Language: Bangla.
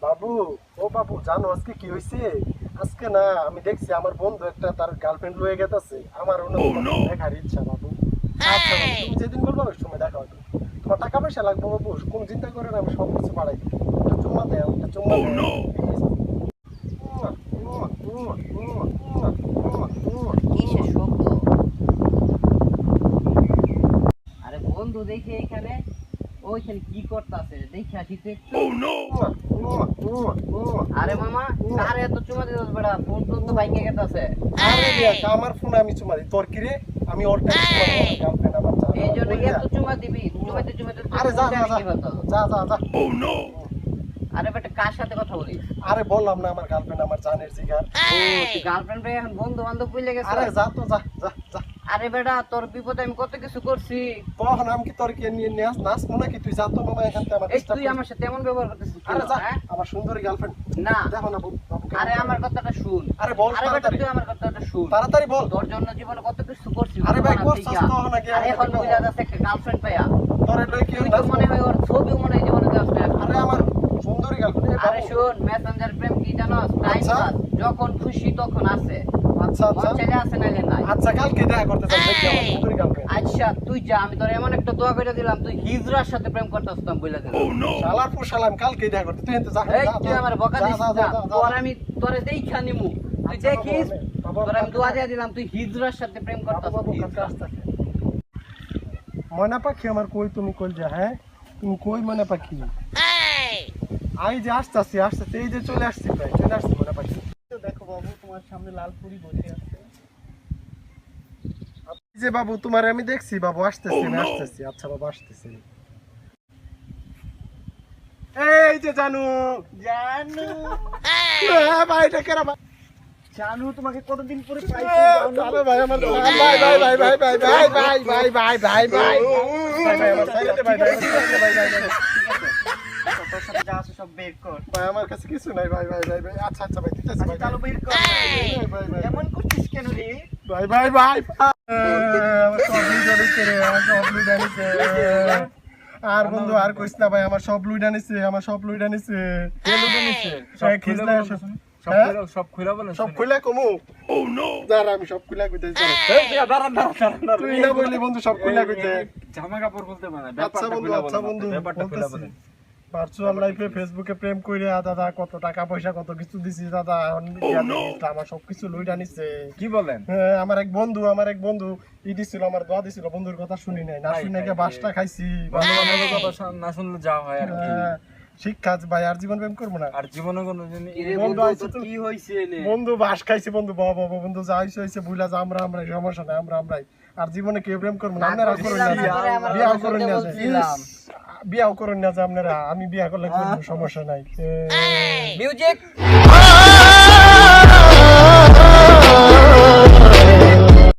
বাবু, ও বাবু, জানো আজকে কি হয়েছে? আজকে না আমি দেখছি আমার বন্ধু একটা তার গার্লফ্রেন্ড লয়ে গেছে। আমার দেখার ইচ্ছা বাবু। আচ্ছা বাবু, তুমি যেদিন বলবো ওই সময় দেখা হবে। তোমার টাকা পয়সা লাগবে বাবু, কোন চিন্তা করেন, আমি সব কিছু বাড়াই দিই। একটা চুম্মা দেও, একটা চুম্মা দেও। কিসের শব্দ? আরে বন্ধু দেখে এখানে ওইখানে কি করতেছে দেখে আসি তো একটু। আরে মামা কারে এত চুমা দিতেছ বেটা? ফোন তো বাইকে গেতাছে। আরে মিয়া, আমার ফোনে আমি চুমা দিই, তোর কি রে? আমি অল টাইম চুমা দিই আমার গার্লফ্রেন্ড আমার জানা। এই জন্য এত চুমা দিবি? চুমাইতে চুমাইতে আরে যা যা কি হতো? যা যা যা। আরে বেটা কার সাথে কথা বলিস? আরে বললাম না আমার গার্লফ্রেন্ড আমার জানের জিগার। ও তুই গার্লফ্রেন্ড রে এখন বন্ধু বান্ধব ভুলে গেছিস? আরে যা তো, যা যা যা। আরে বেটা তোর বিপদে আমি কত কিছু করছি। তখন আমি কি তোর কি নিয়ে নাচ মনে কি? তুই যা তো মামা এখান থেকে আমার এই disturb তুই করিস। আমার সাথে এমন ব্যবহার করতেছিস কেন, আরে যা, হ্যাঁ? আমার সুন্দরী গার্লফ্রেন্ড না দেখো না বাবু, বাবু কেমন আরে করে। আমার কথাটা শুন। আরে বল আরে বেটা তাড়াতাড়ি, তুই আমার কথাটা শুন। তাড়াতাড়ি বল। তোর জন্য জীবনে কত কিছু করছি। আরে ভাই, ছোটবেলা করছিস থেকে। তো নাকি? আরে এখন বুঝা যাচ্ছে একটা গার্লফ্রেন্ড পাইয়া। তোর লই কি তুই তো নাচ? মনে হয় ওর ছবিও মনে হয় জীবনে যাস না। আরে আমার সুন্দরী গার্লফ্রেন্ড। আরে শুন, মেসেঞ্জার প্রেম কি জানোস? টাইম আচ্ছা। পাস, যখন খুশি তখন আসে, আচ্ছা আচ্ছা মন চাইলে আসে নাইলে নাই। আচ্ছা, কালকে দেখা করতে যাবো দেখি আমার সুন্দরী গার্লফ্রেন্ড। আচ্ছা তুই যা, আমি তোর এমন একটা দোয়া করে দিলাম, তুই হিজরার সাথে প্রেম করতেছ না বলে দিলাম। শালার পর শালাম, কালকে দেখা করতে। তুই এনতে যা এই যা, তুই যা, আমার বকা যা, দিস যা, না, যা, যা, যা। তোর আমি তোরে দেখা নিমু, তুই আচ্ছা, দেখিস। বাবা, তোর আমি দোয়া দিয়ে দিলাম, তুই হিজরার সাথে প্রেম করতেছ। বাবু, কালকে আসতে থাকে। ময়না পাখি আমার, কই তুমি কই যা? হ্যাঁ তুমি কই ময়না পাখি? আই যে আসতেছি আসতেছি, এই যে চলে আসছি, প্রায় চলে আসছি ময়না পাখি। দেখো বাবু, তোমার সামনে লাল পরি বসে আছে। এই যে বাবু, তোমার আমি দেখছি বাবু, আসতেছি আমি আসতেছি। আচ্ছা বাবু, আসতেছি। এই যে জানু জানু ভাই, এটা কেরা ভাই? জানু তোমাকে কতদিন পরে জানু ভাই, আমার ভাই ভাই ভাই ভাই ভাই ভাই ভাই ভাই ভাই ভাই ভাই ভাই ভাই আমার সাইডে ভাই ভাই ভাই ভাই ভাই তোর সাথে যা আছে সব বের কর। ভাই, আমার কাছে কিছু নাই ভাই ভাই ভাই ভাই। আচ্ছা আচ্ছা ভাই, দিতেছি ভাই চালো বের কর। ভাই ভাই এমন করছিস কেন রে? ভাই ভাই ভাই আমার সব লুইডা নিছে রে, আমার সব লুইডা নিছে। আর বন্ধু আর কইস না ভাই, আমার সব লুইডা নিছে, আমার সব লুইডা নিছে। সব খিজলা সব খুলে বলেন সব খুলে কমু। ও নো, দাঁড়া আমি সব খুলে কইতেছি। দাঁড়ান তুই না বললি বন্ধু সব খুলে কইতে। জামা কাপড় খুলতে পারে আচ্ছা বন্ধু, আচ্ছা বন্ধু, ব্যাপারটা খুলে বলতেছি। বলেন। ভার্চুয়াল লাইফে ফেসবুকে প্রেম কইরে দাদা কত টাকা পয়সা কত কিছু দিছি দাদা, এখন ইয়া দিছি, আমার সবকিছু লইটা নিছে। কি বলেন? হ্যাঁ, আমার এক বন্ধু ই দিছিল, আমার দোয়া দিছিল, বন্ধুর কথা শুনি নাই, না শুনে গিয়ে বাসটা খাইছি। বন্ধু বান্ধবের কথা না শুনলে যা হয় আর কি। হ্যাঁ, শিক্ষা ভাই, আর জীবন প্রেম করবো না। আর জীবনে কোনো জিনিস কিরে বন্ধু বন্ধু আইছে তোর তো- কি হইছে নে? বন্ধু বাস খাইছি, বন্ধু বাবা বাবা, বন্ধু যা হইছে ভুলা যা, আমরাই সমস্যা নাই, আমরাই। আর জীবনে কেউ প্রেম করবো না, আপনারা করুন না, বিয়াও করুন না, বিয়াও করুন না যে আপনারা, আমি বিয়া করলে করবো, সমস্যা নাই। মিউজিক